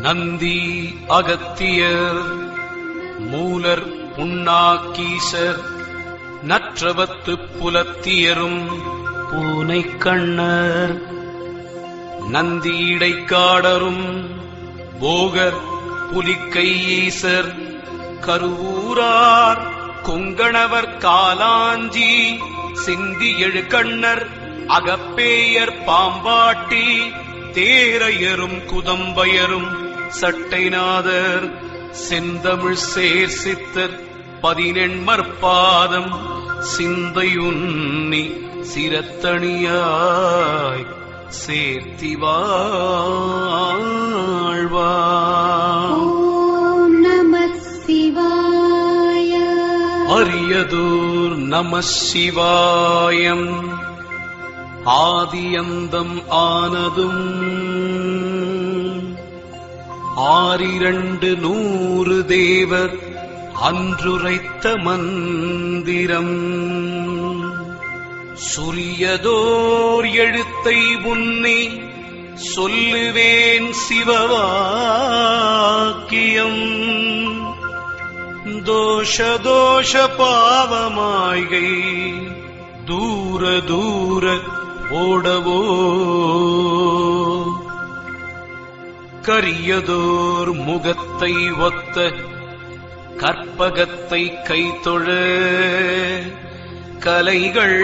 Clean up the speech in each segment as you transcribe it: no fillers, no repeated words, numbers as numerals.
Nandi Agathiyar molar Punnakkeesar நற்றவத்து புலத்தியரும் பூனை கண்ணர் நந்தி இடைக்காடரும் போகர் புலிக்கை ஈசர் கருவூரார் கொங்கணவர் காலாஞ்சி சிந்தி எழுகண்ணர் அகப்பேயர் பாம்பாட்டி தேரையரும் குதம்பயரும் சட்டைநாதர் செந்தமிழ் சேர் சித்தர் பதினெண்மற்பாதம் சிந்தையுன்னி சிரத்தணியாய் சேர்த்தி வாழ்வார். ஓம் நமः சிவாய. அரியதோர் நமः சிவாயம். ஆதியந்தம் ஆனதும் 600 தேவர் அன்றுரைத்த மந்திரம் சுரியதோர் எழுத்தை முன்னே சொல்லுவேன் சிவவாக்கியம். தோஷ பாவமாய்கை தூர தூர ஓடவோ. கரியதோர் முகத்தை ஒத்த கற்பகத்தை கைதொழ கலைகள்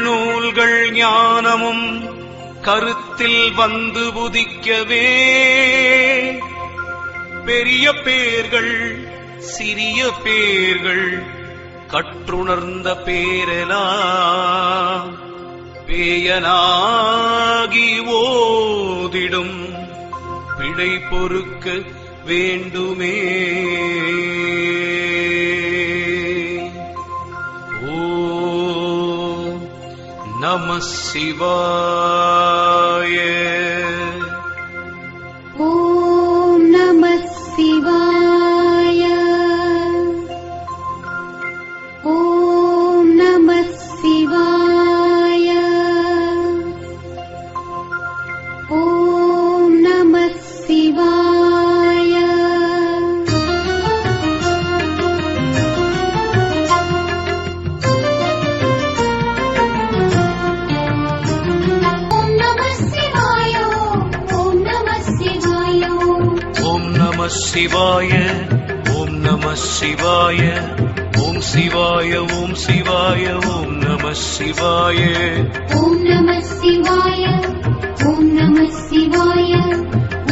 நூல்கள் ஞானமும் கருத்தில் வந்து புதிக்கவே பெரிய பேர்கள் சிறிய பேர்கள் கற்றுணர்ந்த பேரெலாம் பேயனாகி ஓதிடும் பிழை பொறுக்க வேண்டுமே. ஓம் நமः சிவாய. ஓம் நமः சிவாய. ஓம் நமः சிவாய. ஓம் நமः சிவாய. சிவாய ஓம் நமः சிவாய. ஓம் சிவாய ஓம் சிவாய ஓம் நமः சிவாய. ஓம் நமः சிவாய. ஓம் நமः சிவாய.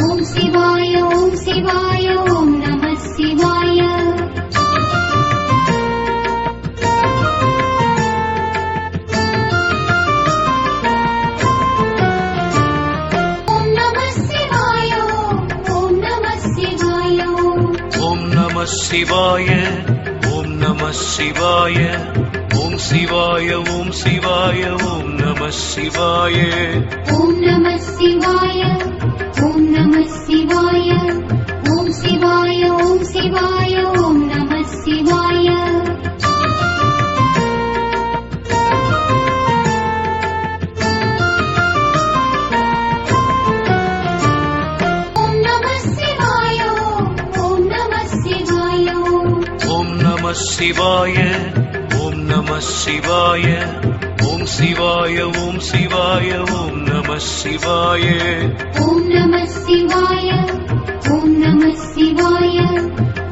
ஓம் சிவாய ஓம் சிவாய ஓம் நமः சிவாய. சிவாய ஓம் நமः சிவாய. ஓம் சிவாய ஓம் சிவாய ஓம் நமः சிவாய. ஓம் நமः சிவாய. ஓம் நமः சிவாய. ஓம் சிவாய ஓம் சிவாய ஓம் நமः சிவாய. சிவாய ஓம் நமः சிவாய. ஓம் சிவாய ஓம் சிவாய ஓம் நமः சிவாய. ஓம் நமः சிவாய. ஓம் நமः சிவாய.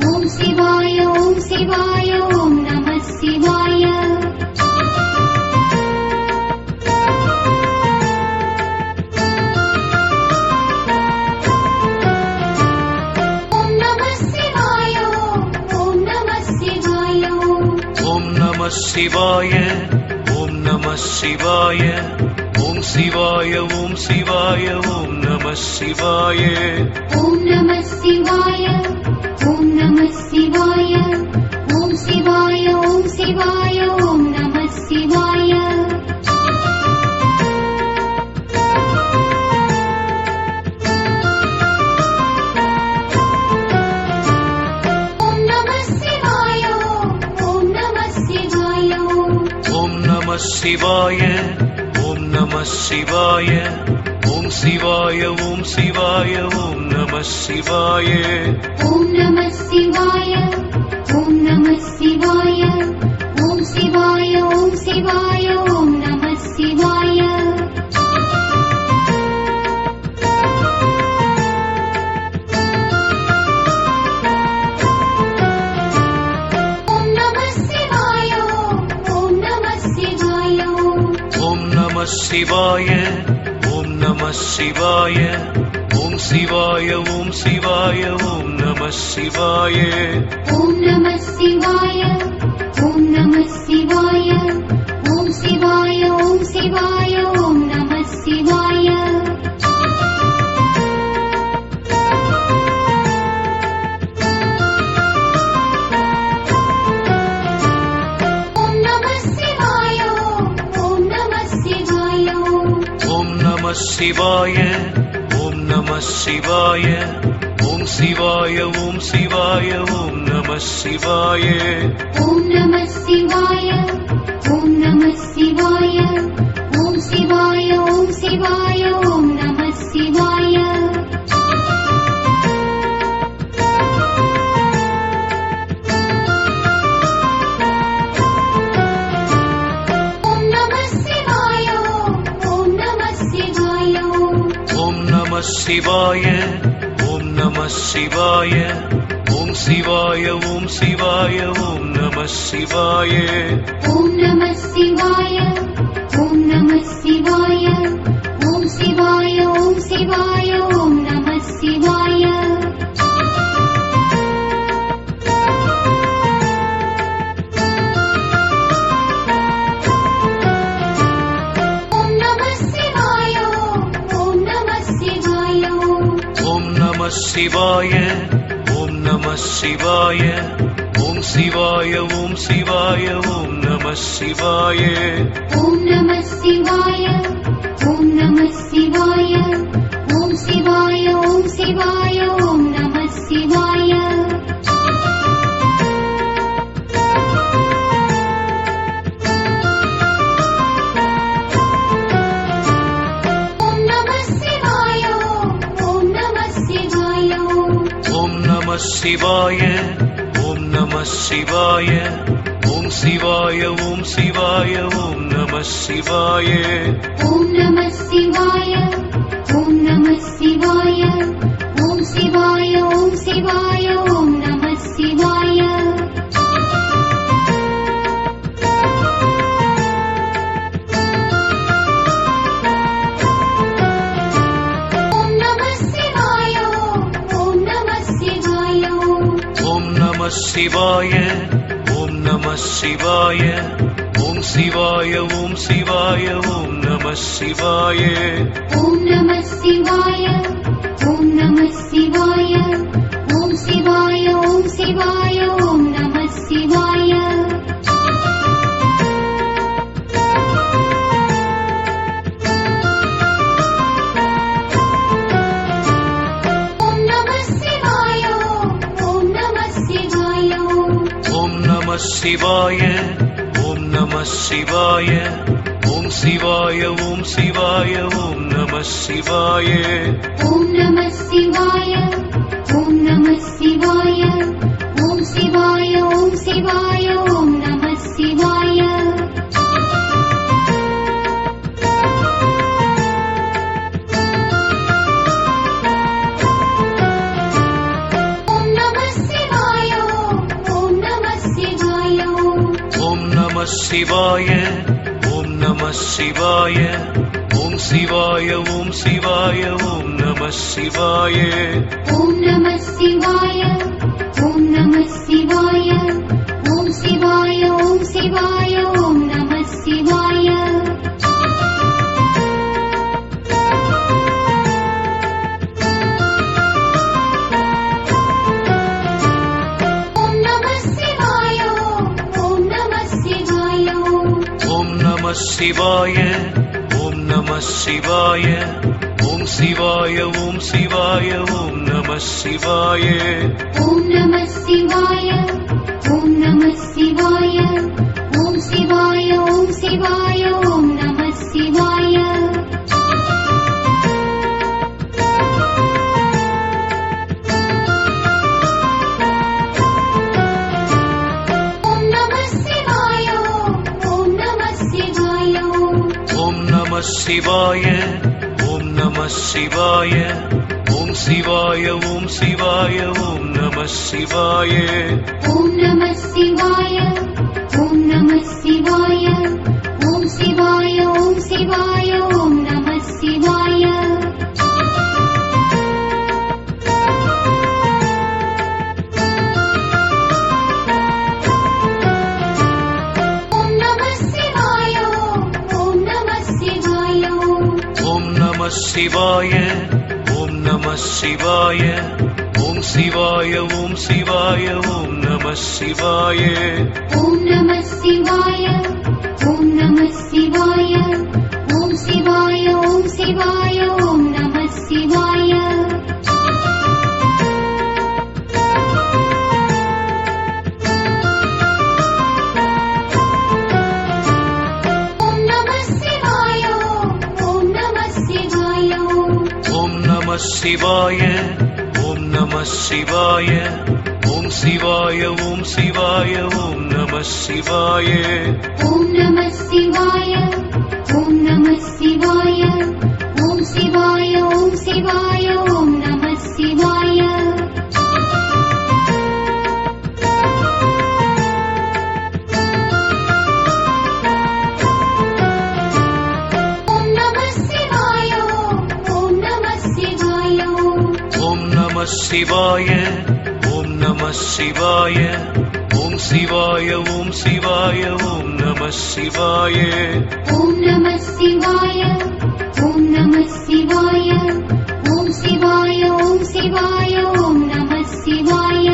ஓம் சிவாய ஓம் சிவாய ஓம் நமः சிவாய. சிவாய ஓம் நமः சிவாய. ஓம் சிவாய ஓம் சிவாய ஓம் நமः சிவாய. ஓம் நமः சிவாய. ஓம் நமः சிவாய. ஓம் சிவாய ஓம் சிவாய ஓம் நமः சிவாய. ஓம் நமः சிவாய. ஓம் நமः சிவாய. சிவாய ஓம் நம சிவாய ஓம் சிவாய ஓம் சிவாய ஓம் நம சிவாய ஓம் நம சிவாய ஓம் நம சிவாய ஓம் சிவாய ஓம் சிவாய ஓம் நம சிவாய ஓம் நம சிவாய ஓம் நம சிவாய ஓம் நம சிவாய ஓம் நம சிவாய ஓம் சிவாய ஓம் சிவாய ஓம் நம சிவாய ஓம் நம சிவாய ஓம் நம சிவாய ஓம் சிவாய ஓம் சிவாய ஓம் நம சிவாய ஓம் நம சிவாய ஓம் நம சிவாய ஓம் நம சிவாய ஓம் நம சிவாய ஓம் சிவாய ஓம் சிவாய ஓம் நம சிவாய ஓம் நம சிவாய ஓம் நம சிவாய ஓம் சிவாய ஓம் சிவாய ஓம் நம சிவாய ஓம் நம சிவாய ஓம் நம சிவாய ஓம் நம சிவாய ஓம் நம சிவாய ஓம் சிவாய ஓம் சிவாய ஓம் நம சிவாய ஓம் நம சிவாய ஓம் நம சிவாய ஓம் சிவாய ஓம் சிவாய ஓம் நம சிவாய ஓம் நம சிவாய ஓம் நம சிவாய ஓம் நம சிவாய ஓம் நம சிவாய ஓம் சிவாய ஓம் சிவாய ஓம் நம சிவாய ஓம் நம சிவாய ஓம் நம சிவாய ஓம் சிவாய ஓம் சிவாய ஓம் நம சிவாய ஓம் நம சிவாய ஓம் நம சிவாய ஓம் நம சிவாய ஓம் நம சிவாய ஓம் சிவாய ஓம் சிவாய ஓம் நம சிவாய ஓம் நம சிவாய ஓம் நம சிவாய ஓம் சிவாய ஓம் சிவாய ஓம் நம சிவாய ஓம் நம சிவாய ஓம் நம சிவாய ஓம் நம சிவாய ஓம் நம சிவாய ஓம் சிவாய ஓம் சிவாய ஓம் நம சிவாய ஓம் நம சிவாய ஓம் நம சிவாய ஓம் சிவாய ஓம் சிவாய ஓம் நம சிவாய ஓம் நம சிவாய ஓம் நம சிவாய ஓம் நம சிவாய ஓம் நம சிவாய ஓம் சிவாய ஓம் சிவாய ஓம் நம சிவாய ஓம் நம சிவாய ஓம் நம சிவாய ஓம் சிவாய ஓம் சிவாய ஓம் நம சிவாய ஓம் நம சிவாய ஓம் நம சிவாய ஓம் நம சிவாய ஓம் நம சிவாய ஓம் சிவாய ஓம் சிவாய ஓம் நம சிவாய ஓம் நம சிவாய ஓம் நம சிவாய ஓம் சிவாய ஓம் சிவாய ஓம் நம சிவாய ஓம் நம சிவாய ஓம் நம சிவாய ஓம் நம சிவாய ஓம் நம சிவாய ஓம் சிவாய ஓம் சிவாய ஓம் நம சிவாய ஓம் நம சிவாய ஓம் நம சிவாய ஓம் சிவாய ஓம் சிவாய சிவாய ஓம் நம சிவாய ஓம் சிவாய ஓம் சிவாய ஓம் நம சிவாய ஓம் நம சிவாய ஓம் நம சிவாய ஓம் சிவாய ஓம் சிவாய ஓம் நம சிவாய ஓம் நம சிவாய ஓம் நம சிவாய ஓம் நம சிவாய ஓம் நம சிவாய ஓம் சிவாய ஓம் சிவாய ஓம் நம சிவாய ஓம் நம சிவாய ஓம் நம சிவாய ஓம் சிவாய ஓம் சிவாய ஓம் நம சிவாய ஓம் நம சிவாய ஓம் நம சிவாய ஓம் நம சிவாய ஓம் நம சிவாய ஓம் சிவாய ஓம் சிவாய ஓம் நம சிவாய ஓம் நம சிவாய ஓம் நம சிவாய ஓம் சிவாய ஓம் சிவாய ஓம் நம சிவாய ஓம் நம சிவாய ஓம் நம சிவாய ஓம் நம சிவாய ஓம் நம சிவாய ஓம் சிவாய ஓம் சிவாய ஓம் நம சிவாய ஓம் நம சிவாய ஓம் நம சிவாய ஓம் சிவாய ஓம் சிவாய ஓம் நம சிவாய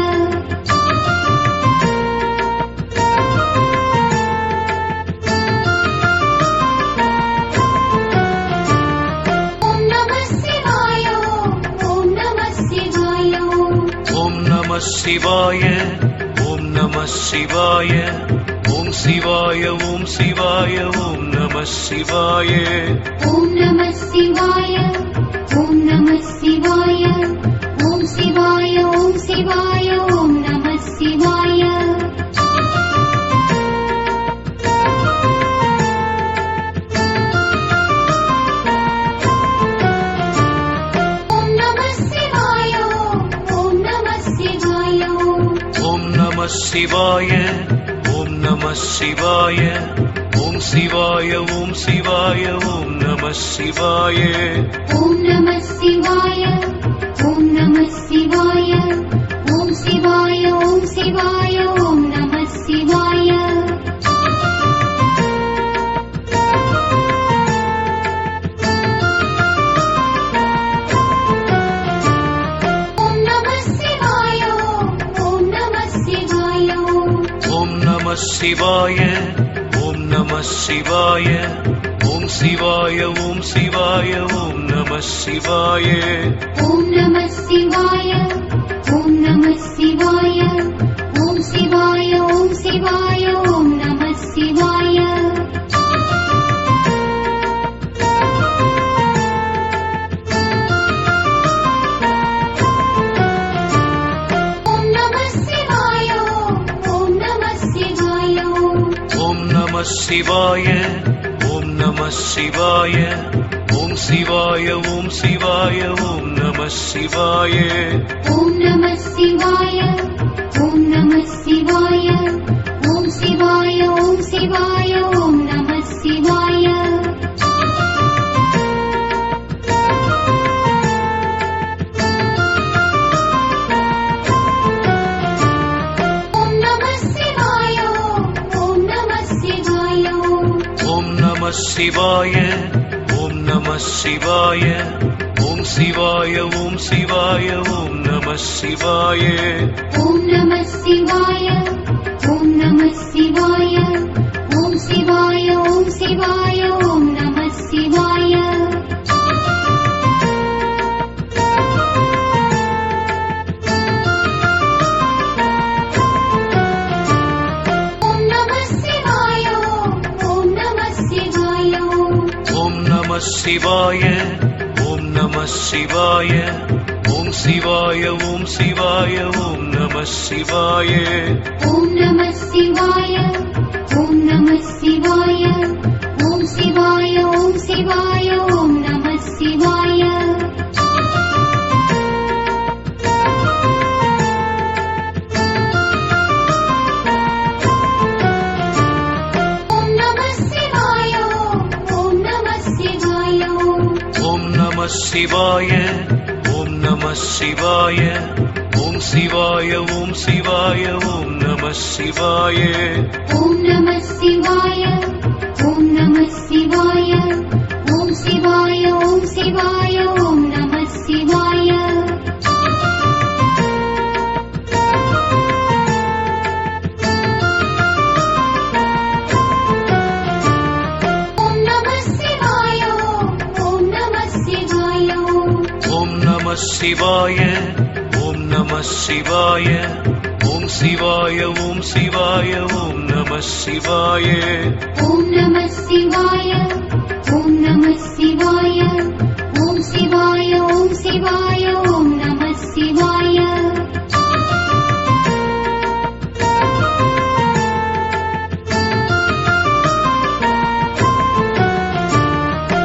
ஓம் நம சிவாய ஓம் நம சிவாய ஓம் நம சிவாய ஓம் நம சிவாய ஓம் சிவாய ஓம் சிவாய ஓம் நம சிவாய ஓம் நம சிவாய ஓம் நம சிவாய ஓம் சிவாய ஓம் சிவாய ஓம் நம சிவாய ஓம் நம சிவாய ஓம் நம சிவாய ஓம் நம சிவாய ஓம் நம சிவாய ஓம் சிவாய ஓம் சிவாய ஓம் நம சிவாய ஓம் நம சிவாய ஓம் நம சிவாய ஓம் சிவாய ஓம் சிவாய ஓம் நம சிவாய ஓம் நம சிவாய ஓம் நம சிவாய ஓம் நம சிவாய ஓம் நம சிவாய ஓம் சிவாய ஓம் சிவாய ஓம் நம சிவாய ஓம் நம சிவாய ஓம் நம சிவாய ஓம் சிவாய ஓம் சிவாய ஓம் நம சிவாய ஓம் நம சிவாய ஓம் நம சிவாய ஓம் நம சிவாய ஓம் நம சிவாய ஓம் சிவாய ஓம் சிவாய ஓம் நம சிவாய ஓம் நம சிவாய ஓம் நம சிவாய ஓம் சிவாய ஓம் சிவாய ஓம் நம சிவாய ஓம் நம சிவாய ஓம் நம சிவாய ஓம் நம சிவாய ஓம் நம சிவாய ஓம் சிவாய ஓம் சிவாய ஓம் நம சிவாய ஓம் நம சிவாய ஓம் நம சிவாய ஓம் சிவாய ஓம் சிவாய ஓம் நம சிவாய ஓம் நம சிவாய ஓம் நம சிவாய ஓம் நம சிவாய ஓம் நம சிவாய ஓம் சிவாய ஓம் சிவாய ஓம் நம சிவாய ஓம் நம சிவாய ஓம் நம சிவாய ஓம் சிவாய ஓம் சிவாய சிவாய ஓம் நம சிவாய ஓம் சிவாய ஓம் சிவாய ஓம் நம சிவாய ஓம் நம சிவாய ஓம் நம சிவாய ஓம் சிவாய ஓம் சிவாய ஓம் நம சிவாய ஓம் நம சிவாய ஓம் நம சிவாய ஓம் நம சிவாய ஓம் நம சிவாய ஓம் சிவாய ஓம் சிவாய ஓம் நம சிவாய ஓம் நம சிவாய ஓம் நம சிவாய ஓம் சிவாய ஓம் சிவாய ஓம் நம சிவாய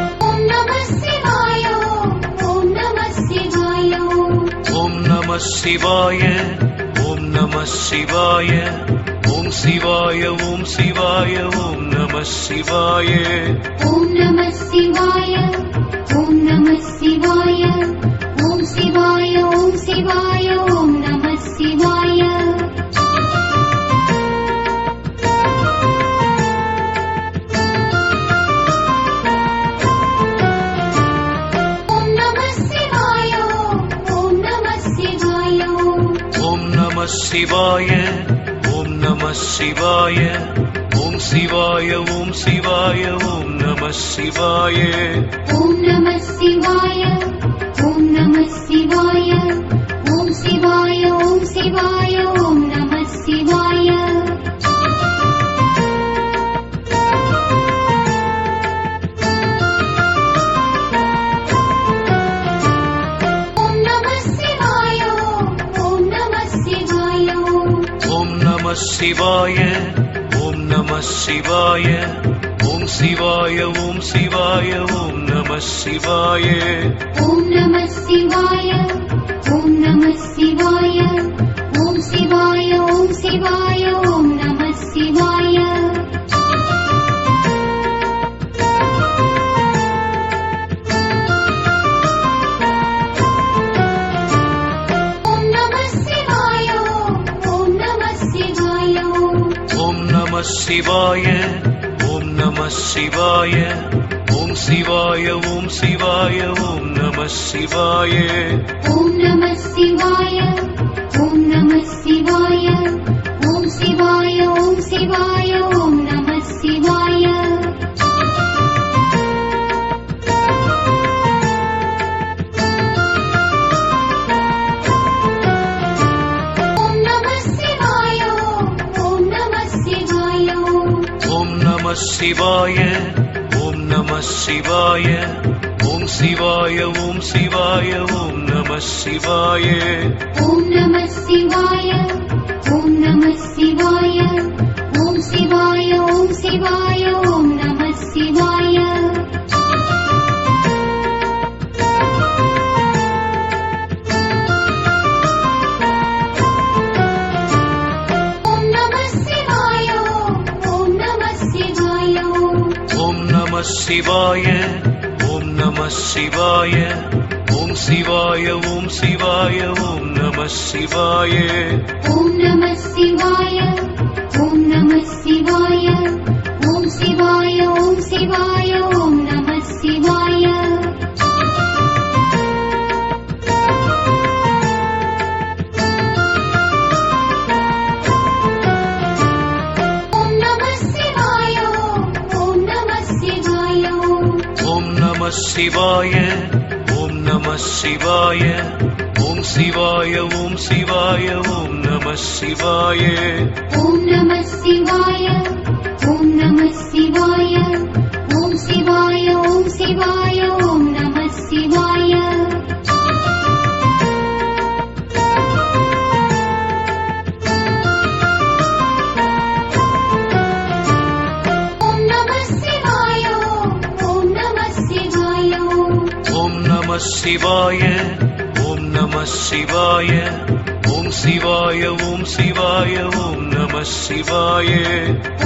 ஓம் நம சிவாய ஓம் நம சிவாய ஓம் நம சிவாய ஓம் நம சிவாய ஓம் சிவாய ஓம் சிவாய ஓம் நம சிவாய ஓம் நம சிவாய ஓம் நம சிவாய ஓம் சிவாய ஓம் சிவாய ஓம் நம சிவாய ஓம் நம சிவாய ஓம் நம சிவாய ஓம் நம சிவாய ஓம் நம சிவாய ஓம் சிவாய ஓம் சிவாய ஓம் நம சிவாய ஓம் நம சிவாய ஓம் நம சிவாய ஓம் சிவாய ஓம் சிவாய ஓம் நம சிவாய ஓம் நம சிவாய ஓம் நம சிவாய ஓம் நம சிவாய ஓம் நம சிவாய ஓம் சிவாய ஓம் சிவாய ஓம் நம சிவாய ஓம் நம சிவாய ஓம் நம சிவாய ஓம் சிவாய ஓம் சிவாய ஓம் நம சிவாய ஓம் நம சிவாய ஓம் நம சிவாய ஓம் நம சிவாய ஓம் நம சிவாய ஓம் சிவாய ஓம் சிவாய ஓம் நம சிவாய ஓம் நம சிவாய ஓம் நம சிவாய ஓம் சிவாய ஓம் சிவாய ஓம் நம சிவாய ஓம் நம சிவாய ஓம் நம சிவாய ஓம் நம சிவாய ஓம் நம சிவாய ஓம் சிவாய ஓம் சிவாய ஓம் நம சிவாய ஓம் நம சிவாய ஓம் நம சிவாய ஓம் சிவாய ஓம் சிவாய ஓம் நம சிவாய ஓம் நம சிவாய ஓம் நம சிவாய ஓம் நம சிவாய ஓம் நம சிவாய ஓம் சிவாய ஓம் சிவாய ஓம் நம சிவாய ஓம் நம சிவாய ஓம் நம சிவாய ஓம் சிவாய ஓம் சிவாய ஓம் நம சிவாய ஓம் நம சிவாய ஓம் நம சிவாய ஓம் நம சிவாய ஓம் நம சிவாய ஓம் சிவாய ஓம் சிவாய ஓம் நம சிவாய ஓம் நம சிவாய ஓம் நம சிவாய ஓம் சிவாய ஓம் சிவாய ஓம் நம சிவாய ஓம் நம சிவாய ஓம் நம சிவாய ஓம் நம சிவாய ஓம் நம சிவாய ஓம் சிவாய ஓம் சிவாய ஓம் நம சிவாய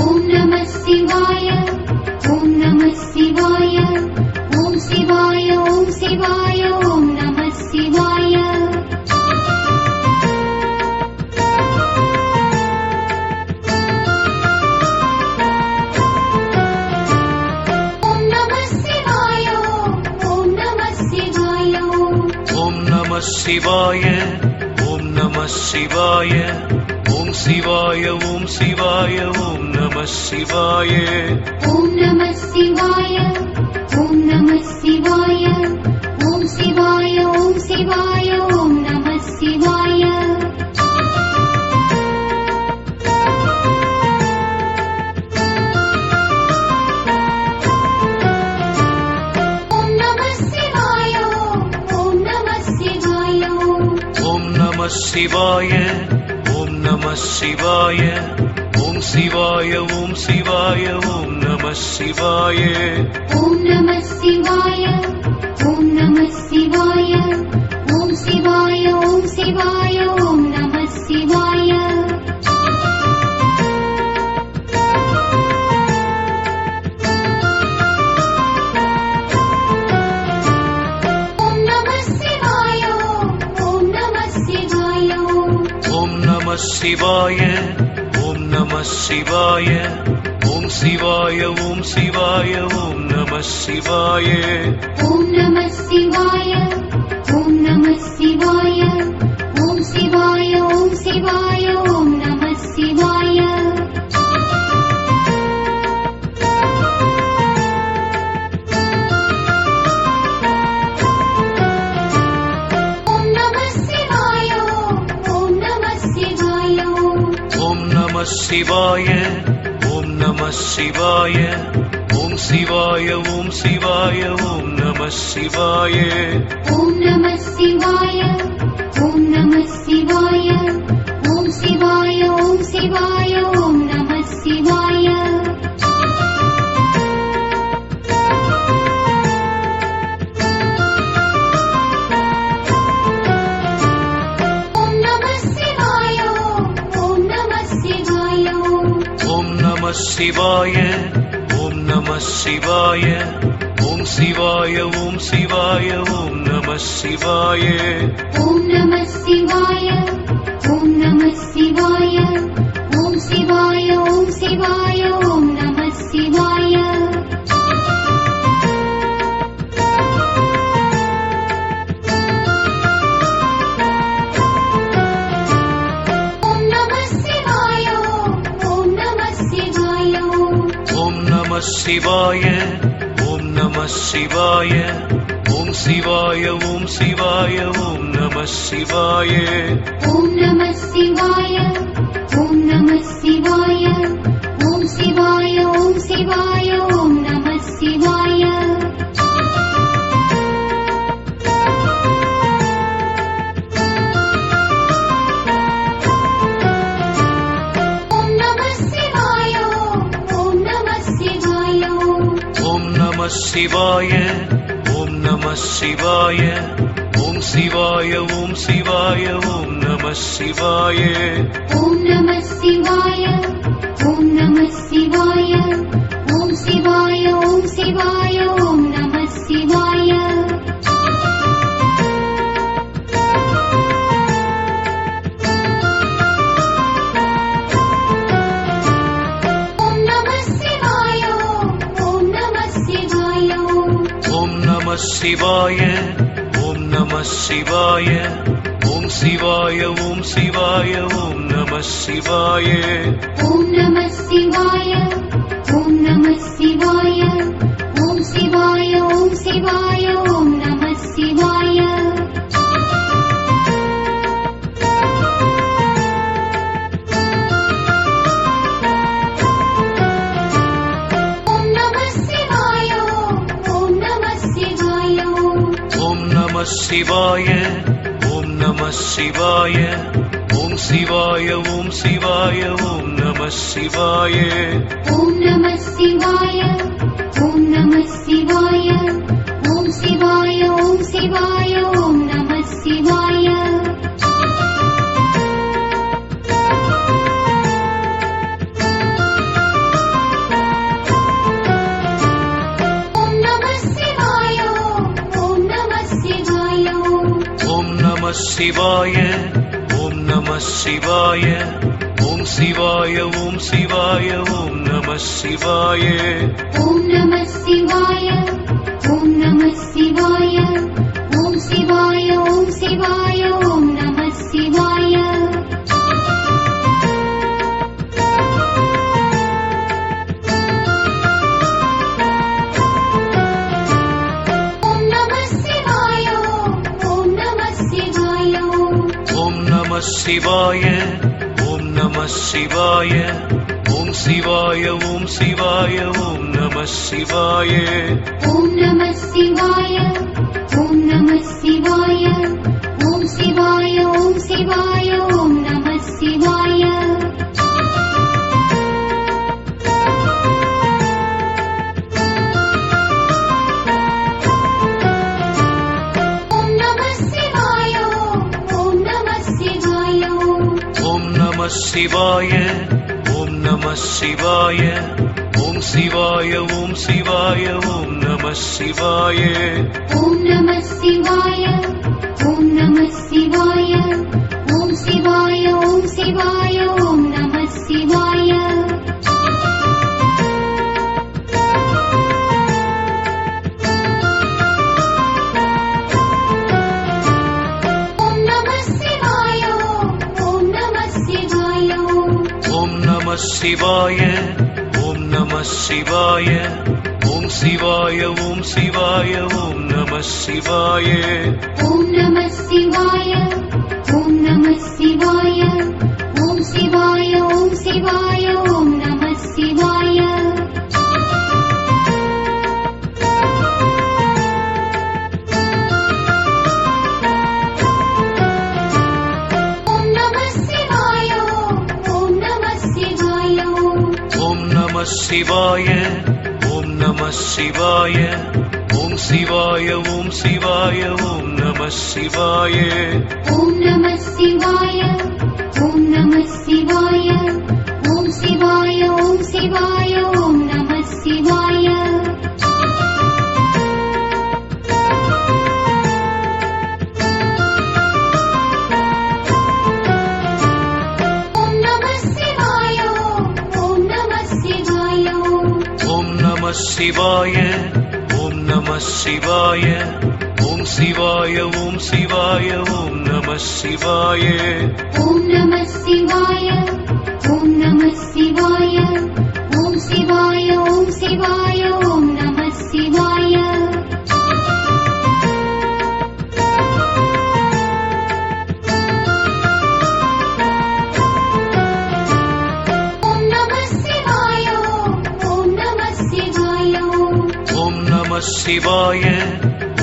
ஓம் நம சிவாய ஓம் நம சிவாய ஓம் சிவாய ஓம் சிவாய சிவாய ஓம் நம சிவாய ஓம் சிவாய ஓம் சிவாய ஓம் நம சிவாய ஓம் நம சிவாய ஓம் நம சிவாய ஓம் சிவாய ஓம் சிவாய ஓம் நம சிவாய ஓம் நம சிவாய ஓம் நம சிவாய ஓம் நம சிவாய ஓம் நம சிவாய ஓம் சிவாய ஓம் சிவாய ஓம் நம சிவாய ஓம் நம சிவாய ஓம் நம சிவாய ஓம் சிவாய ஓம் சிவாய ஓம் நம சிவாய ஓம் நம சிவாய ஓம் நம சிவாய ஓம் நம சிவாய ஓம் நம சிவாய ஓம் சிவாய ஓம் சிவாய ஓம் நம சிவாய ஓம் நம சிவாய ஓம் நம சிவாய ஓம் சிவாய ஓம் சிவாய ஓம் நம சிவாய ஓம் நம சிவாய ஓம் நம சிவாய ஓம் நம சிவாய ஓம் நம சிவாய ஓம் சிவாய ஓம் சிவாய ஓம் நம சிவாய ஓம் நம சிவாய ஓம் நம சிவாய ஓம் சிவாய ஓம் சிவாய ஓம் நம சிவாய ஓம் நம சிவாய ஓம் நம சிவாய ஓம் நம சிவாய ஓம் நம சிவாய ஓம் சிவாய ஓம் சிவாய ஓம் நம சிவாய ஓம் நம சிவாய ஓம் நம சிவாய ஓம் சிவாய ஓம் சிவாய ஓம் நம சிவாய ஓம் நம சிவாய ஓம் நம சிவாய ஓம் நம சிவாய ஓம் நம சிவாய ஓம் சிவாய ஓம் சிவாய ஓம் நம சிவாய ஓம் நம சிவாய ஓம் நம சிவாய ஓம் சிவாய ஓம் சிவாய ஓம் நம சிவாய ஓம் நம சிவாய ஓம் நம சிவாய ஓம் நம சிவாய ஓம் நம சிவாய ஓம் சிவாய ஓம் சிவாய ஓம் நம சிவாய ஓம் நம சிவாய ஓம் நம சிவாய ஓம் சிவாய ஓம் சிவாய ஓம் நம சிவாய ஓம் நம சிவாய ஓம் நம சிவாய ஓம் நம சிவாய ஓம் நம சிவாய ஓம் சிவாய ஓம் சிவாய ஓம் நம சிவாய ஓம் நம சிவாய ஓம் நம சிவாய ஓம் சிவாய ஓம் சிவாய ஓம் நம சிவாய ஓம் நம சிவாய ஓம் நம சிவாய ஓம் நம சிவாய ஓம் நம சிவாய ஓம் சிவாய ஓம் சிவாய ஓம் நம சிவாய ஓம் நம சிவாய ஓம் நம சிவாய ஓம் சிவாய ஓம் சிவாய ஓம் நம சிவாய ஓம் நம சிவாய ஓம் நம சிவாய ஓம் நம சிவாய ஓம் நம சிவாய ஓம் சிவாய ஓம் சிவாய ஓம் நம சிவாய ஓம் நம சிவாய ஓம் நம சிவாய ஓம் சிவாய ஓம் சிவாய சிவாய ஓம் நம சிவாய ஓம் சிவாய ஓம் சிவாய ஓம் நம சிவாய ஓம் நம சிவாய ஓம் நம சிவாய ஓம் சிவாய ஓம் சிவாய ஓம் நம சிவாய ஓம் நம சிவாய ஓம் நம சிவாய ஓம் நம சிவாய ஓம் நம சிவாய ஓம் சிவாய ஓம் சிவாய ஓம் நம சிவாய ஓம் நம சிவாய ஓம் நம சிவாய ஓம் சிவாய ஓம் சிவாய ஓம் நம சிவாய ஓம் நம சிவாய ஓம் நம சிவாய ஓம் நம சிவாய ஓம் நம சிவாய ஓம் சிவாய ஓம் சிவாய ஓம் நம சிவாய ஓம் நம சிவாய ஓம் நம சிவாய ஓம் சிவாய ஓம் சிவாய ஓம் நம சிவாய ஓம் நம சிவாய ஓம் நம சிவாய ஓம் நம சிவாய ஓம் நம சிவாய ஓம் சிவாய ஓம் சிவாய ஓம் நம சிவாய ஓம் நம சிவாய ஓம் நம சிவாய ஓம் சிவாய ஓம் சிவாய ஓம் நம சிவாய ஓம் நம சிவாய ஓம் நம சிவாய ஓம் நம சிவாய ஓம் நம சிவாய ஓம் சிவாய ஓம் சிவாய ஓம் நம சிவாய ஓம் நம சிவாய ஓம் நம சிவாய ஓம் சிவாய ஓம் சிவாய ஓம் நம சிவாய ஓம் நம சிவாய ஓம் நம சிவாய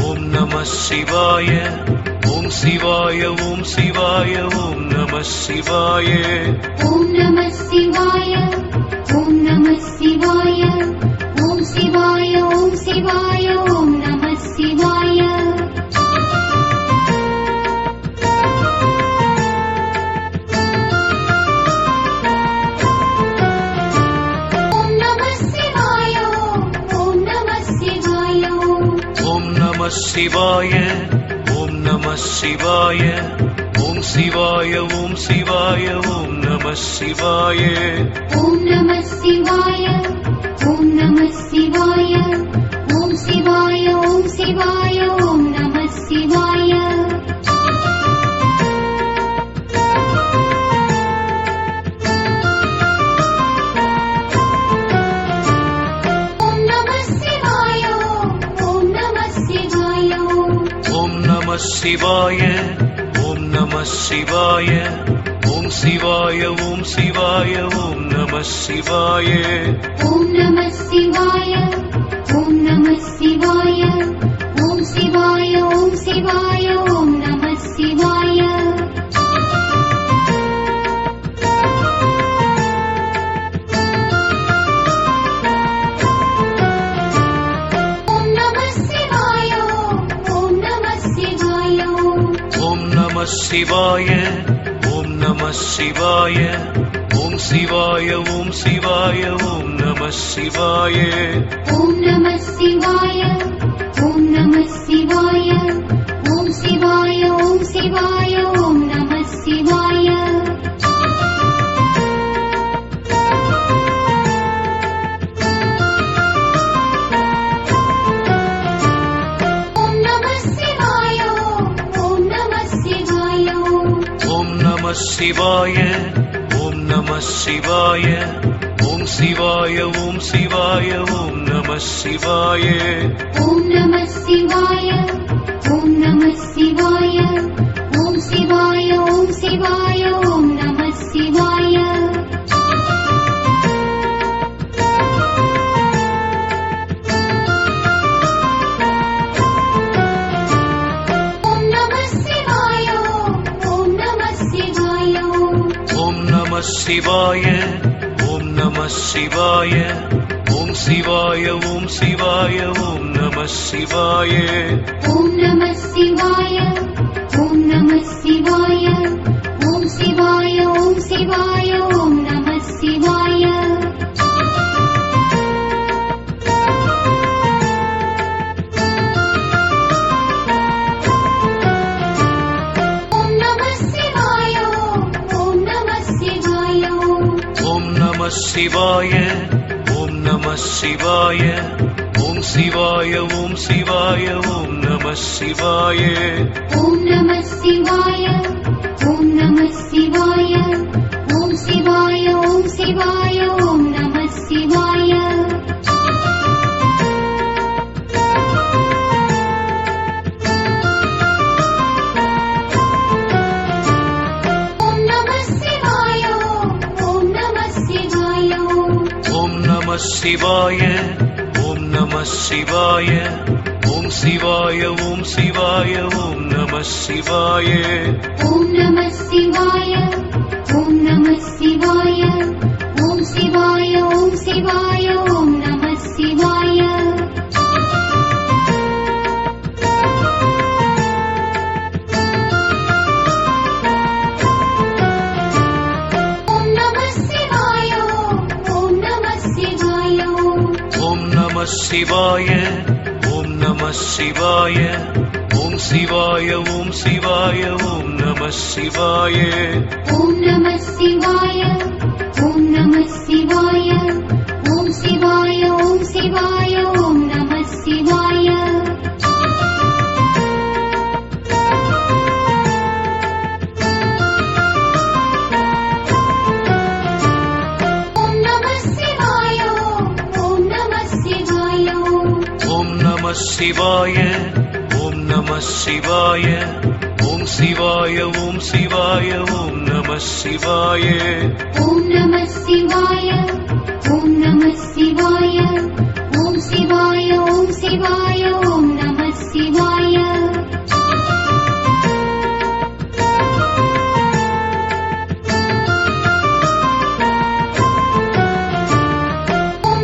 ஓம் நம சிவாய ஓம் நம சிவாய ஓம் சிவாய ஓம் சிவாய ஓம் நம சிவாய ஓம் நம சிவாய ஓம் நம சிவாய ஓம் சிவாய ஓம் சிவாய ஓம் நம சிவாய ஓம் நம சிவாய ஓம் நம சிவாய ஓம் நம சிவாய ஓம் நம சிவாய ஓம் சிவாய ஓம் சிவாய ஓம் நம சிவாய ஓம் நம சிவாய ஓம் நம சிவாய ஓம் சிவாய ஓம் சிவாய ஓம் நம சிவாய ஓம் நம சிவாய ஓம் நம சிவாய ஓம் நம சிவாய ஓம் நம சிவாய ஓம் சிவாய ஓம் சிவாய ஓம் நம சிவாய ஓம் நம சிவாய ஓம் நம சிவாய ஓம் சிவாய ஓம் சிவாய ஓம் நம சிவாய ஓம் நம சிவாய ஓம் நம சிவாய ஓம் நம சிவாய ஓம் நம சிவாய ஓம் சிவாய ஓம் சிவாய ஓம் நம சிவாய ஓம் நம சிவாய ஓம் நம சிவாய ஓம் சிவாய ஓம் சிவாய ஓம் நம சிவாய ஓம் நம சிவாய ஓம் நம சிவாய ஓம் நம சிவாய ஓம் நம சிவாய ஓம் சிவாய ஓம் சிவாய ஓம் நம சிவாய ஓம் நம சிவாய ஓம் நம சிவாய ஓம் சிவாய ஓம் சிவாய சிவாய ஓம் நம சிவாய ஓம் சிவாய ஓம் சிவாய ஓம் நம சிவாய ஓம் நம சிவாய ஓம் நம சிவாய ஓம் சிவாய ஓம் சிவாய ஓம் நம சிவாய சிவாய ஓம் நம சிவாய ஓம் சிவாய ஓம் சிவாய ஓம் நம சிவாய ஓம் நம சிவாய ஓம் நம சிவாய ஓம் சிவாய ஓம் சிவாய ஓம் நம சிவாய சிவாய ஓம் நம சிவாய ஓம் சிவாய ஓம் சிவாய ஓம் நம சிவாய ஓம் நம சிவாய ஓம் நம சிவாய ஓம் சிவாய ஓம் சிவாய ஓம் நம சிவாய சிவாய ஓம் நம சிவாய ஓம் சிவாய ஓம் சிவாய ஓம் நம சிவாய ஓம் நம சிவாய ஓம் நம சிவாய ஓம் சிவாய ஓம் சிவாய ஓம் நம சிவாய சிவாய ஓம் நம சிவாய ஓம் சிவாய ஓம் சிவாய ஓம் நம சிவாய ஓம்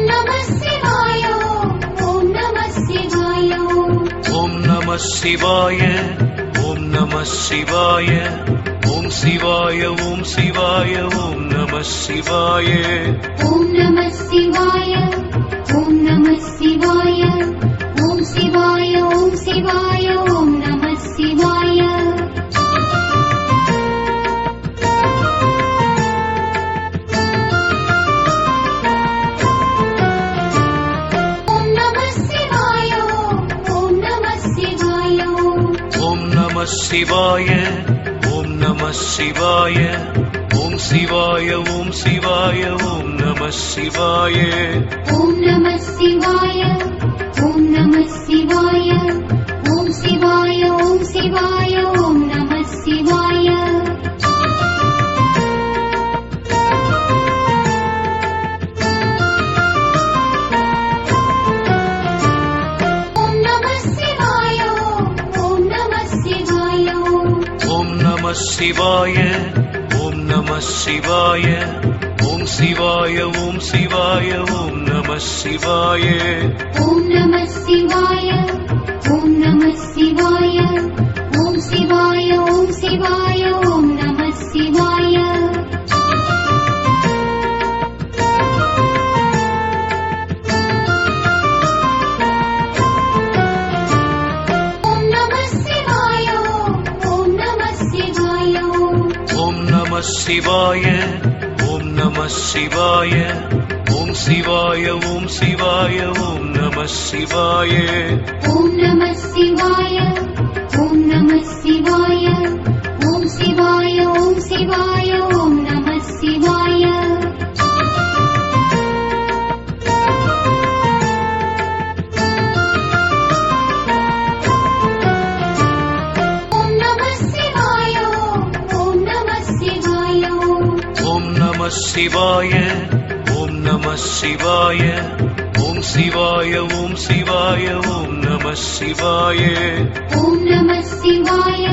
நம சிவாய ஓம் நம சிவாய ஓம் சிவாய ஓம் சிவாய ஓம் நம சிவாய சிவாய ஓம் நம சிவாய ஓம் சிவாய ஓம் சிவாய ஓம் நம சிவாய ஓம் நம சிவாய ஓம் நம சிவாய ஓம் சிவாய ஓம் சிவாய ஓம் நம சிவாய சிவாய ஓம் நம சிவாய ஓம் சிவாய ஓம் சிவாய ஓம் நம சிவாய ஓம் நம சிவாய ஓம் நம சிவாய ஓம் சிவாய ஓம் சிவாய ஓம் நம சிவாய சிவாய ஓம் நம சிவாய ஓம் சிவாய ஓம் சிவாய ஓம் நம சிவாய ஓம் நம சிவாய ஓம் நம சிவாய ஓம் சிவாய ஓம் சிவாய ஓம் நம சிவாய சிவாய ஓம் நம சிவாய ஓம் சிவாய ஓம் சிவாய ஓம் நம சிவாய ஓம் நம சிவாய ஓம் நம சிவாய ஓம் சிவாய ஓம் சிவாய ஓம் நம சிவாய சிவாய ஓம் நம சிவாய ஓம் சிவாய ஓம் சிவாய ஓம் நம சிவாய ஓம் நம சிவாய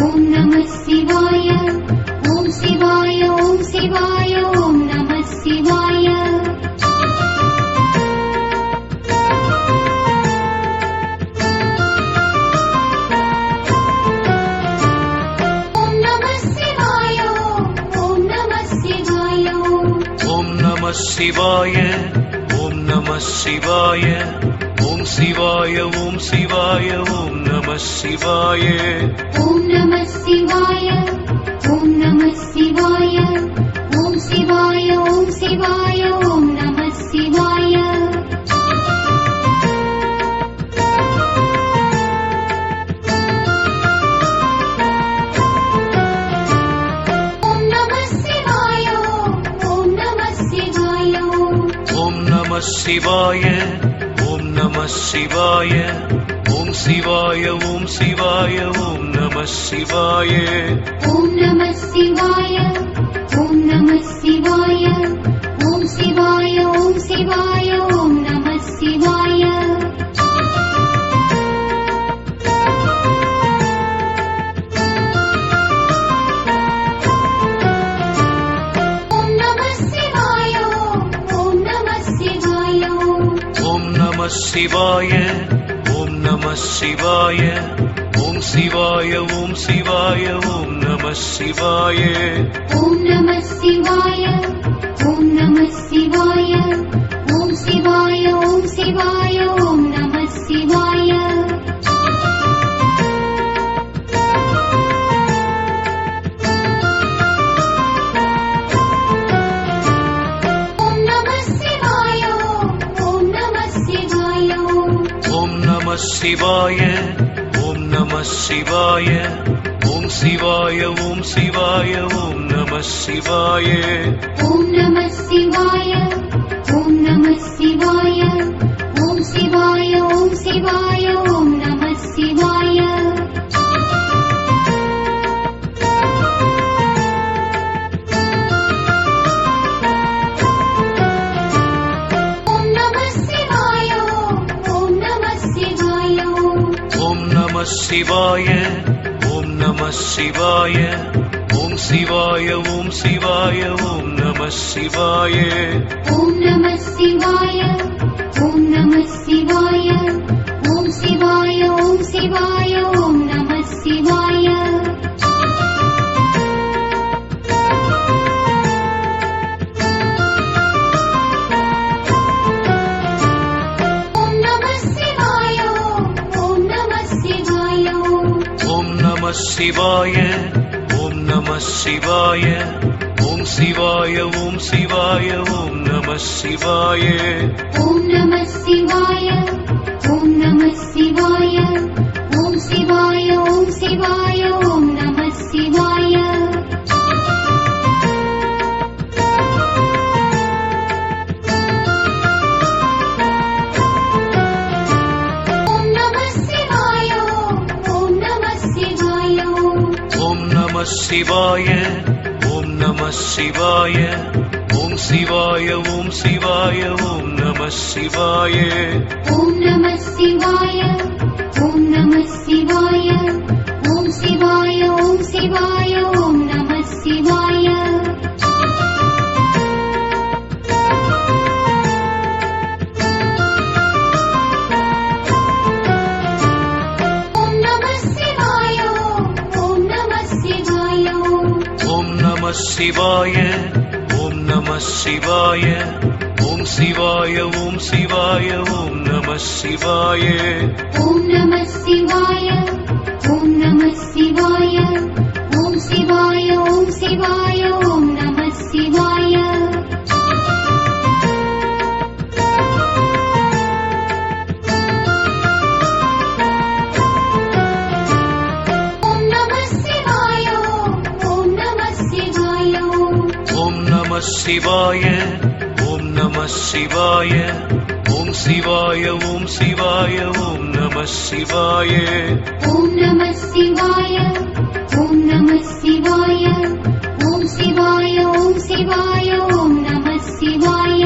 ஓம் நம சிவாய ஓம் சிவாய ஓம் சிவாய சிவாய ஓம் நம சிவாய ஓம் சிவாய ஓம் சிவாய ஓம் நம சிவாய ஓம் நம சிவாய ஓம் நம சிவாய ஓம் சிவாய ஓம் சிவாய ஓம் நம சிவாய சிவாய ஓம் நம சிவாய ஓம் சிவாய ஓம் சிவாய ஓம் நம சிவாய ஓம் நம சிவாய ஓம் நம சிவாய ஓம் சிவாய ஓம் சிவாய ஓம் நம சிவாய சிவாய ஓம் நம சிவாய ஓம் சிவாய ஓம் சிவாய ஓம் நம சிவாய ஓம் நம சிவாய ஓம் நம சிவாய ஓம் சிவாய ஓம் சிவாய ஓம் நம சிவாய சிவாய ஓம் நம சிவாய ஓம் சிவாய ஓம் சிவாய ஓம் நம சிவாய ஓம் நம சிவாய ஓம் நம சிவாய ஓம் சிவாய ஓம் சிவாய ஓம் நம சிவாய சிவாய ஓம் நம சிவாய ஓம் சிவாய ஓம் சிவாய ஓம் நம சிவாய ஓம் நம சிவாய ஓம் நம சிவாய ஓம் சிவாய ஓம் சிவாய ஓம் நம சிவாய சிவாய ஓம் நம சிவாய ஓம் சிவாய ஓம் சிவாய ஓம் நம சிவாய ஓம் நம சிவாய ஓம் நம சிவாய ஓம் சிவாய ஓம் சிவாய ஓம் நம சிவாய சிவாய ஓம் நம சிவாய ஓம் சிவாய ஓம் சிவாய ஓம் நம சிவாய ஓம் நம சிவாய ஓம் நம சிவாய ஓம் சிவாய ஓம் சிவாய ஓம் நம சிவாய சிவாய ஓம் நம சிவாய ஓம் சிவாய ஓம் சிவாய ஓம் நம சிவாய ஓம் நம சிவாய ஓம் நம சிவாய ஓம் சிவாய ஓம் சிவாய ஓம் நம சிவாய சிவாய ஓம் நம சிவாய ஓம் சிவாய ஓம் சிவாய ஓம் நம சிவாய ஓம் நம சிவாய ஓம் நம சிவாய ஓம் சிவாய ஓம் சிவாய ஓம் நம சிவாய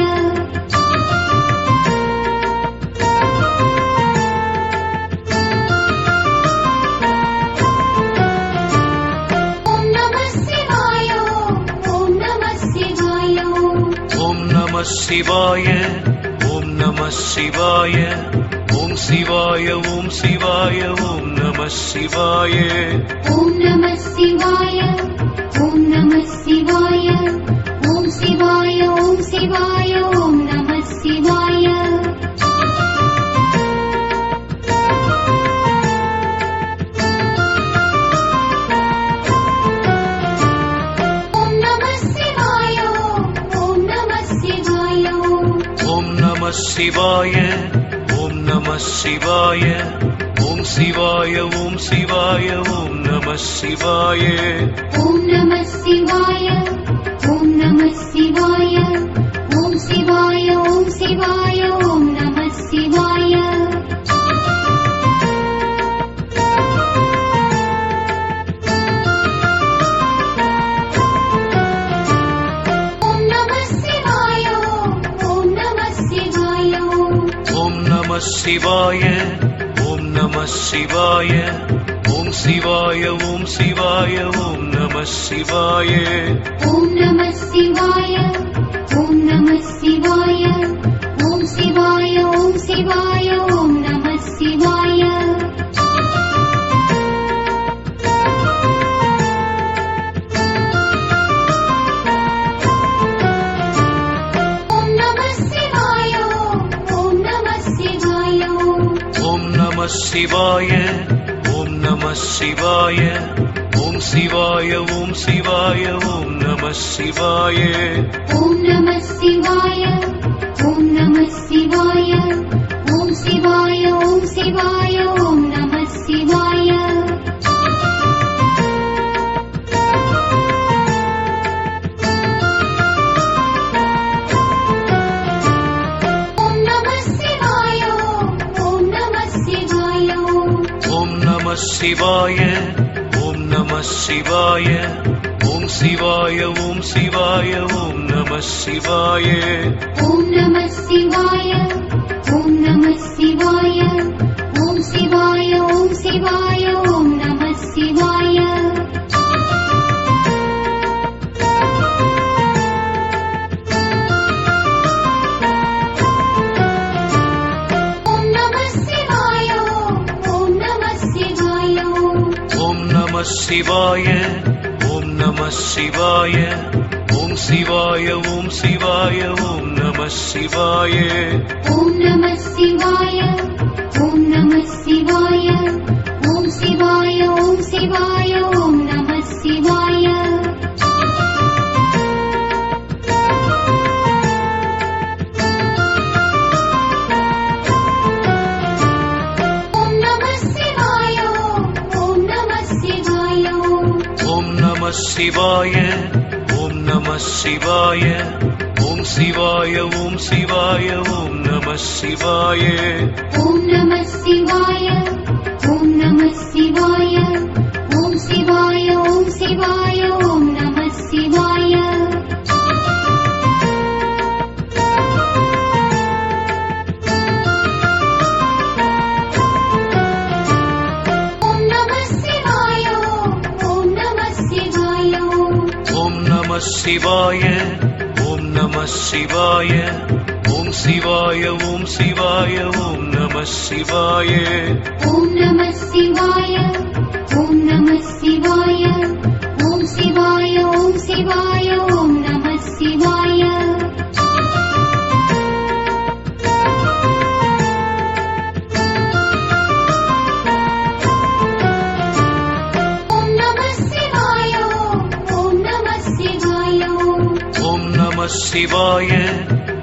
சிவாய ஓம் நம சிவாய ஓம் சிவாய ஓம் சிவாய ஓம் நம சிவாய ஓம் நம சிவாய ஓம் நம சிவாய ஓம் சிவாய ஓம் சிவாய சிவாய ஓம் நம சிவாய ஓம் சிவாய ஓம் சிவாய ஓம் நம சிவாய ஓம் நம சிவாய ஓம் நம சிவாய ஓம் சிவாய ஓம் சிவாய ஓம் நம சிவாய ஓம் நம சிவாய ஓம் நம சிவாய ஓம் நம சிவாய ஓம் நம சிவாய ஓம் சிவாய ஓம் சிவாய ஓம் நம சிவாய ஓம் நம சிவாய ஓம் நம சிவாய ஓம் சிவாய ஓம் சிவாய ஓம் நம சிவாய ஓம் நம சிவாய ஓம் நம சிவாய ஓம் நம சிவாய ஓம் நம சிவாய ஓம் சிவாய ஓம் சிவாய ஓம் நம சிவாய ஓம் நம சிவாய ஓம் நம சிவாய ஓம் சிவாய ஓம் சிவாய ஓம் நம சிவாய ஓம் நம சிவாய ஓம் நம சிவாய ஓம் நம சிவாய ஓம் நம சிவாய ஓம் சிவாய ஓம் சிவாய ஓம் நம சிவாய ஓம் நம சிவாய ஓம் நம சிவாய ஓம் சிவாய ஓம் சிவாய ஓம் நம சிவாய ஓம் நம சிவாய ஓம் நம சிவாய ஓம் நம சிவாய ஓம் நம சிவாய ஓம் சிவாய ஓம் சிவாய ஓம் நம சிவாய ஓம் நம சிவாய ஓம் நம சிவாய ஓம் சிவாய ஓம் சிவாய ஓம் நம சிவாய ஓம் நம சிவாய ஓம் நம சிவாய ஓம் நம சிவாய ஓம் நம சிவாய ஓம் சிவாய ஓம் சிவாய ஓம் நம சிவாய ஓம் நம சிவாய ஓம் நம சிவாய ஓம் சிவாய ஓம் சிவாய ஓம் நம சிவாய ஓம் நம சிவாய ஓம் நம சிவாய ஓம் நம சிவாய ஓம் நம சிவாய ஓம் சிவாய ஓம் சிவாய ஓம் நம சிவாய ஓம் நம சிவாய ஓம் நம சிவாய ஓம் சிவாய ஓம் சிவாய ஓம் நம சிவாய ஓம் நம சிவாய ஓம் நம சிவாய ஓம் நம சிவாய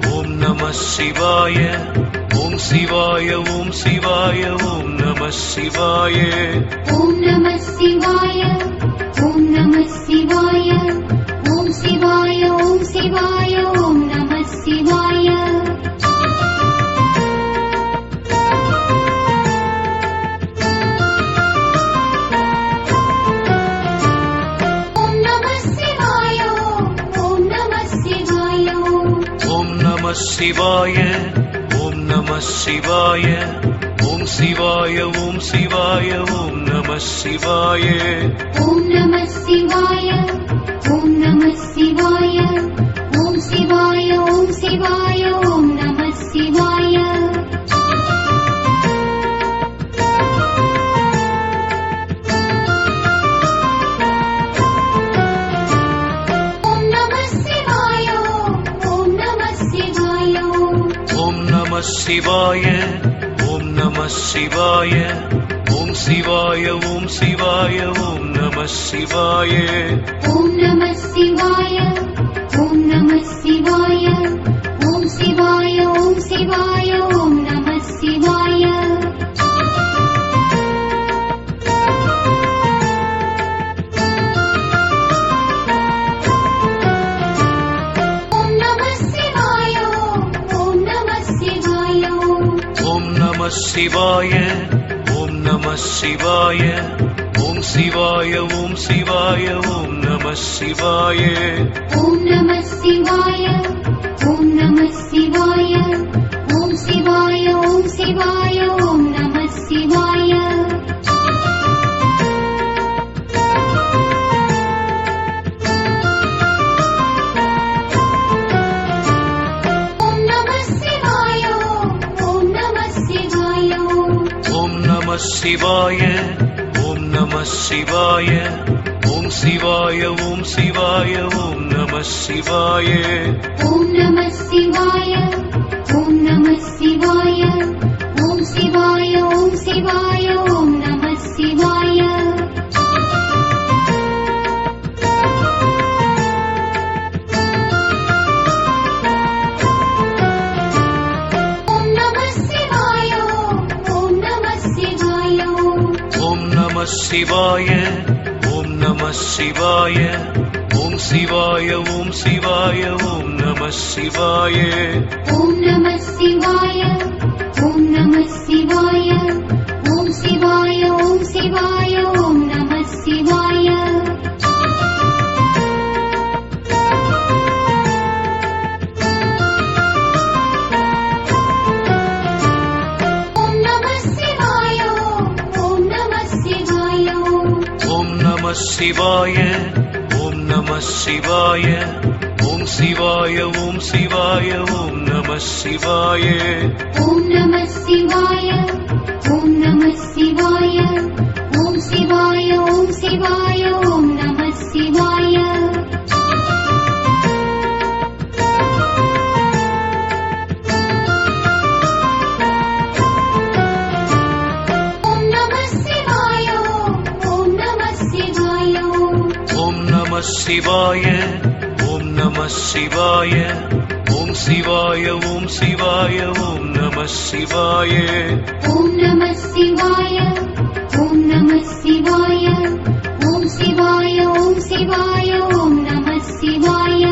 ஓம் நம சிவாய ஓம் சிவாய ஓம் சிவாய ஓம் நம சிவாய ஓம் நம சிவாய ஓம் நம சிவாய ஓம் சிவாய ஓம் சிவாய ஓம் நம சிவாய ஓம் நம சிவாய ஓம் நம சிவாய ஓம் நம சிவாய ஓம் நம சிவாய ஓம் சிவாய ஓம் சிவாய ஓம் நம சிவாய ஓம் நம சிவாய ஓம் நம சிவாய ஓம் சிவாய ஓம் சிவாய ஓம் நம சிவாய ஓம் நம சிவாய ஓம் நம சிவாய ஓம் நம சிவாய ஓம் நம சிவாய ஓம் சிவாய ஓம் சிவாய ஓம் நம சிவாய ஓம் நம சிவாய ஓம் நம சிவாய ஓம் சிவாய ஓம் சிவாய சிவாய ஓம் நம சிவாய ஓம் சிவாய ஓம் சிவாய ஓம் நம சிவாய ஓம் நம சிவாய ஓம் நம சிவாய ஓம் சிவாய ஓம் சிவாய ஓம் நம சிவாய ஓம் நம சிவாய ஓம் நம சிவாய ஓம் நம சிவாய ஓம் நம சிவாய ஓம் சிவாய ஓம் சிவாய ஓம் நம சிவாய ஓம் நம சிவாய ஓம் நம சிவாய ஓம் சிவாய ஓம் சிவாய ஓம் நம சிவாய ஓம் நம சிவாய ஓம் நம சிவாய ஓம் நம சிவாய ஓம் நம சிவாய ஓம் சிவாய ஓம் சிவாய ஓம் நம சிவாய ஓம் நம சிவாய ஓம் நம சிவாய ஓம் சிவாய ஓம் சிவாய ஓம் நம சிவாய ஓம் நம சிவாய ஓம் நம சிவாய ஓம் நம சிவாய ஓம் நம சிவாய ஓம் சிவாய ஓம் சிவாய ஓம் நம சிவாய ஓம் நம சிவாய ஓம் நம சிவாய ஓம் சிவாய ஓம் சிவாய ஓம் நம சிவாய ஓம் நம சிவாய ஓம் நம சிவாய ஓம் நம சிவாய ஓம் நம சிவாய ஓம் சிவாய ஓம் சிவாய ஓம் நம சிவாய ஓம் நம சிவாய ஓம் நம சிவாய ஓம் சிவாய ஓம் சிவாய ஓம் நம சிவாய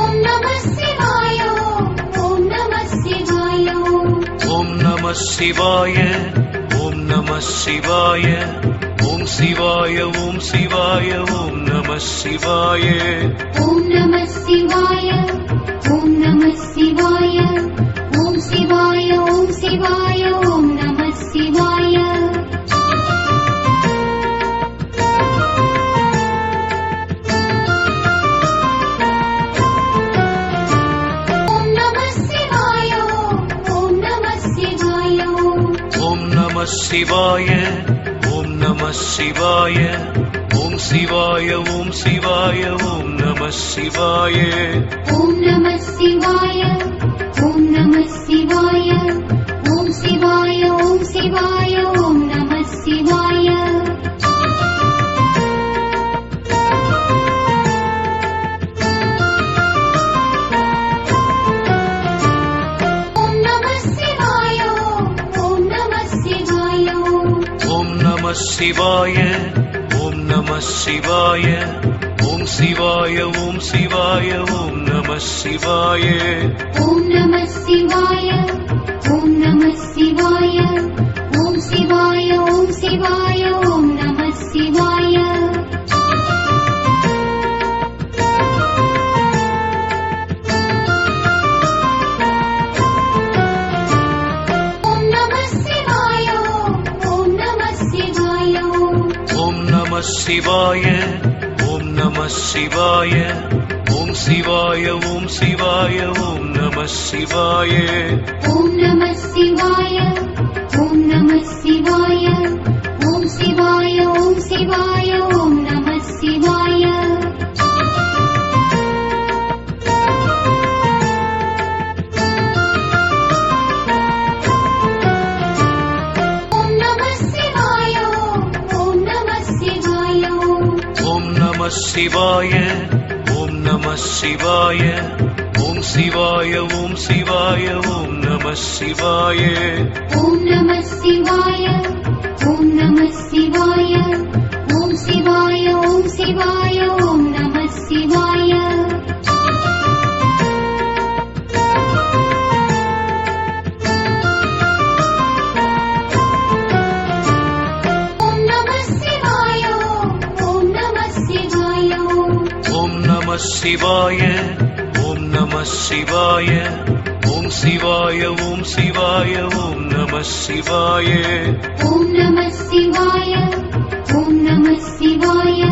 ஓம் நம சிவாய ஓம் நம சிவாய ஓம் நம சிவாய ஓம் நம சிவாய ஓம் சிவாய ஓம் சிவாய ஓம் நம சிவாய ஓம் நம சிவாய ஓம் நம சிவாய ஓம் சிவாய ஓம் சிவாய ஓம் நம சிவாய ஓம் நம சிவாய ஓம் நம சிவாய ஓம் நம சிவாய ஓம் நம சிவாய ஓம் சிவாய ஓம் சிவாய ஓம் நம சிவாய ஓம் நம சிவாய ஓம் நம சிவாய ஓம் சிவாய ஓம் சிவாய ஓம் நம சிவாய ஓம் நம சிவாய ஓம் நம சிவாய ஓம் நம சிவாய ஓம் நம சிவாய ஓம் சிவாய ஓம் சிவாய ஓம் நம சிவாய ஓம் நம சிவாய ஓம் நம சிவாய ஓம் சிவாய ஓம் சிவாய ஓம் நம சிவாய ஓம் நம சிவாய ஓம் நம சிவாய ஓம் நம சிவாய ஓம் நம சிவாய ஓம் சிவாய ஓம் சிவாய ஓம் நம சிவாய ஓம் நம சிவாய ஓம் நம சிவாய ஓம் சிவாய ஓம் சிவாய ஓம் நம சிவாய ஓம் நம சிவாய ஓம் நம சிவாய ஓம் நம சிவாய ஓம் நம சிவாய ஓம் சிவாய ஓம் சிவாய ஓம் நம சிவாய ஓம் நம சிவாய ஓம் நம சிவாய ஓம் சிவாய ஓம் சிவாய சிவாய ஓம் நம சிவாய ஓம் சிவாய ஓம் சிவாய ஓம் நம சிவாய ஓம் நம சிவாய ஓம் நம சிவாய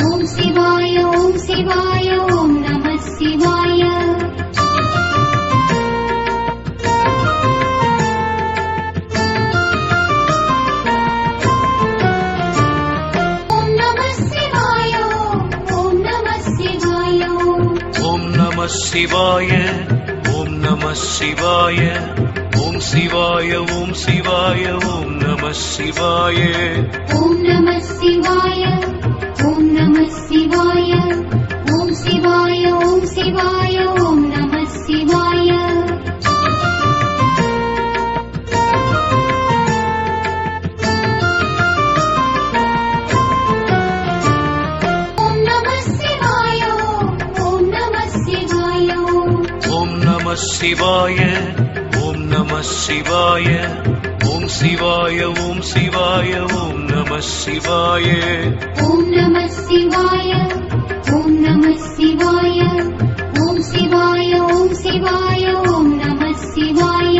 ஓம் சிவாய ஓம் சிவாய ஓம் நம சிவாய ஓம் நம சிவாய ஓம் நம சிவாய ஓம் நம சிவாய ஓம் நம சிவாய ஓம் சிவாய ஓம் சிவாய ஓம் நம சிவாய ஓம் நம சிவாய ஓம் நம சிவாய ஓம் சிவாய ஓம் சிவாய ஓம் நம சிவாய ஓம் நம சிவாய ஓம் நம சிவாய ஓம் நம சிவாய ஓம் நம சிவாய ஓம் சிவாய ஓம் சிவாய ஓம் நம சிவாய ஓம் நம சிவாய ஓம் நம சிவாய ஓம் சிவாய ஓம் சிவாய ஓம் நம சிவாய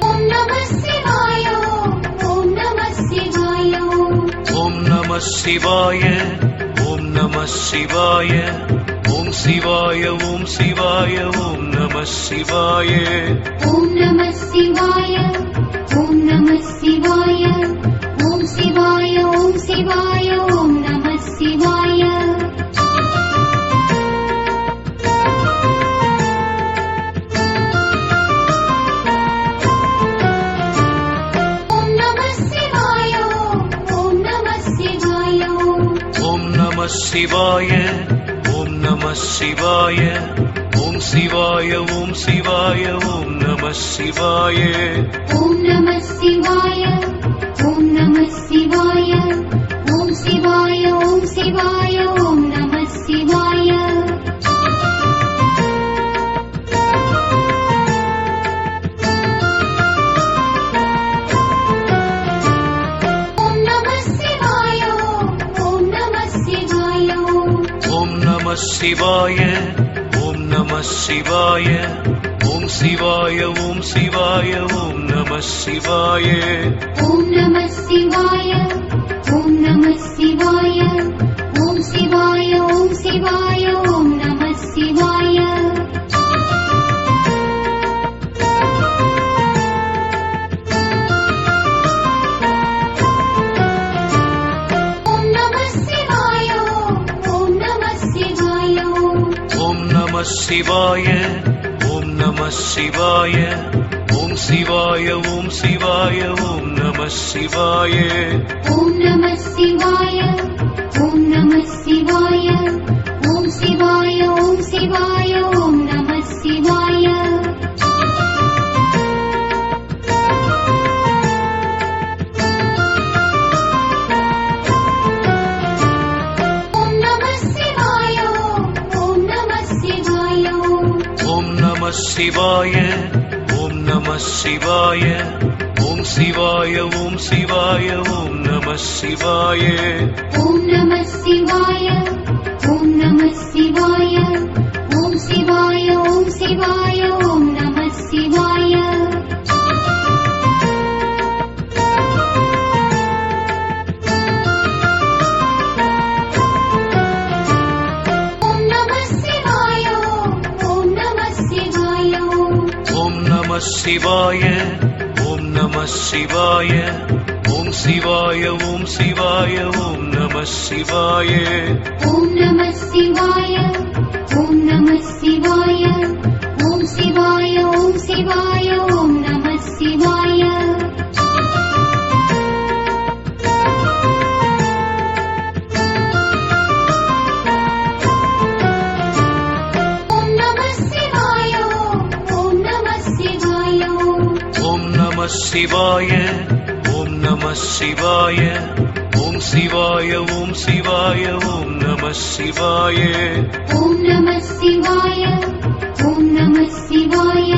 ஓம் நம சிவாய ஓம் நம சிவாய ஓம் நம சிவாய ஓம் நம சிவாய ஓம் சிவாய ஓம் சிவாய ஓம் நம சிவாய ஓம் நம சிவாய ஓம் நம சிவாய ஓம் சிவாய ஓம் சிவாய ஓம் நம சிவாய ஓம் நம சிவாய ஓம் நம சிவாய ஓம் நம சிவாய ஓம் நம சிவாய ஓம் சிவாய ஓம் சிவாய ஓம் நம சிவாய ஓம் நம சிவாய ஓம் நம சிவாய ஓம் சிவாய ஓம் சிவாய ஓம் நம சிவாய ஓம் நம சிவாய ஓம் நம சிவாய ஓம் நம சிவாய ஓம் நம சிவாய ஓம் சிவாய ஓம் சிவாய ஓம் நம சிவாய ஓம் நம சிவாய ஓம் நம சிவாய ஓம் சிவாய ஓம் சிவாய ஓம் நம சிவாய ஓம் நம சிவாய ஓம் நம சிவாய ஓம் நம சிவாய ஓம் நம சிவாய ஓம் சிவாய ஓம் சிவாய ஓம் நம சிவாய ஓம் நம சிவாய ஓம் நம சிவாய ஓம் சிவாய ஓம் சிவாய ஓம் நம சிவாய ஓம் நம சிவாய ஓம் நம சிவாய ஓம் நம சிவாய ஓம் நம சிவாய ஓம் சிவாய ஓம் சிவாய ஓம் நம சிவாய ஓம் நம சிவாய ஓம் நம சிவாய ஓம் சிவாய ஓம் சிவாய ஓம் நம சிவாய ஓம் நம சிவாய ஓம் நம சிவாய ஓம் நம சிவாய ஓம் நம சிவாய ஓம் சிவாய ஓம் சிவாய ஓம் நம சிவாய ஓம் நம சிவாய ஓம் நம சிவாய ஓம் சிவாய ஓம் சிவாய ஓம் நம சிவாய ஓம் நம சிவாய ஓம் நம சிவாய ஓம் நம சிவாய ஓம் நம சிவாய ஓம் சிவாய ஓம் சிவாய ஓம் நம சிவாய ஓம் நம சிவாய ஓம் நம சிவாய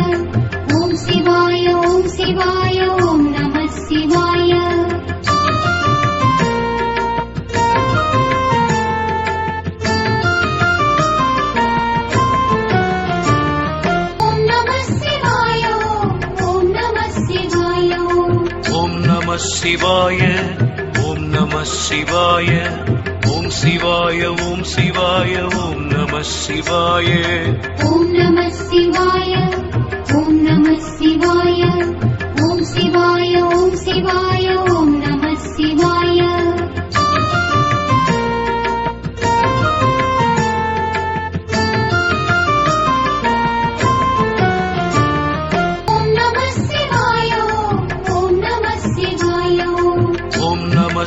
ஓம் சிவாய ஓம் சிவாய சிவாய ஓம் நம சிவாய சிவாய ஓம் நம சிவாய ஓம் சிவாய ஓம் சிவாய ஓம் நம சிவாய ஓம் நம சிவாய ஓம் நம சிவாய ஓம் சிவாய ஓம் சிவாய ஓம் நம சிவாய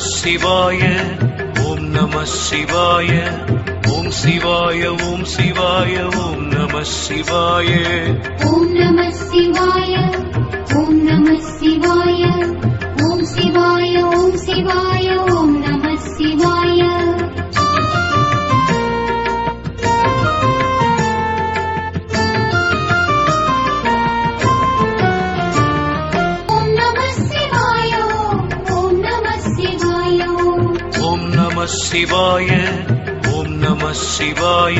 சிவாய ஓம் நம சிவாய ஓம் சிவாய ஓம் சிவாய ஓம் நம சிவாய ஓம் நம சிவாய ஓம் நம சிவாய ஓம் சிவாய ஓம் சிவாய ஓம் நம சிவாய சிவாய ஓம் நம சிவாய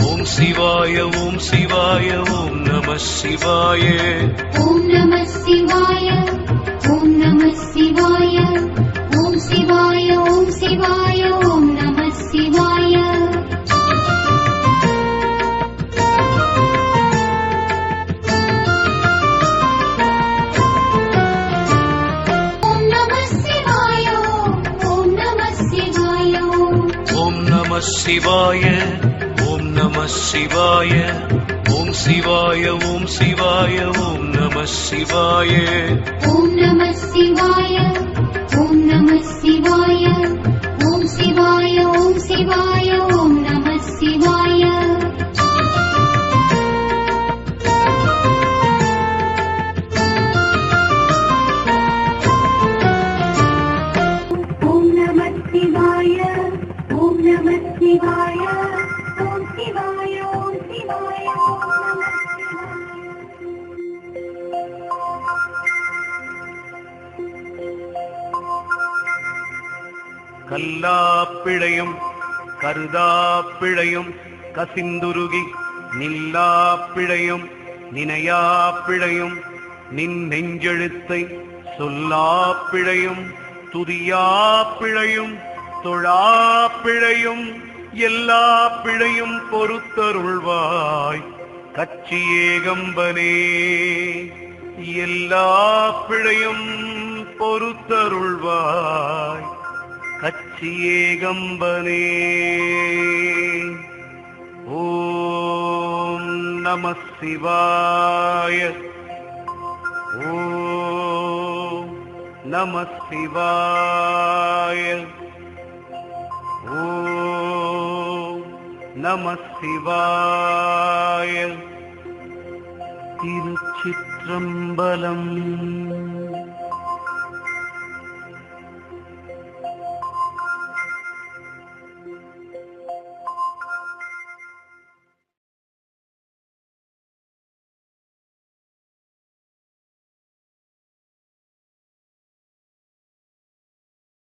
ஓம் சிவாய ஓம் சிவாய ஓம் நம சிவாய ஓம் நம சிவாய ஓம் நம சிவாய ஓம் சிவாய ஓம் சிவாய ஓம் நம சிவாய சிவாய ஓம் நம சிவாய ஓம் சிவாய ஓம் சிவாய ஓம் நம சிவாய ஓம் நம சிவாய ஓம் நம சிவாய ஓம் சிவாய ஓம் சிவாய ஓம் நம சிவாய ஓம் நம சிவாய ஓம் நம சிவாய ஓம் சிவாய ஓம் சிவாய கல்லாப்பிழையும் கருதாப்பிழையும் கசிந்துருகி நில்லாப்பிழையும் நினையாப்பிழையும் நின் நெஞ்செழுத்தை சொல்லாப்பிழையும் துதியாப்பிழையும் தொழாப்பிழையும் எல்லா பிழையும் பொறுத்தருள்வாய் கச்சியேகம்பனே எல்லா பிழையும் பொறுத்தருள்வாய் கச்சியேகம்பனே ஓம் நம சிவாய ஓம் நம சிவாய ஓம் நம சிவாய திருச்சிற்றம்பலம்.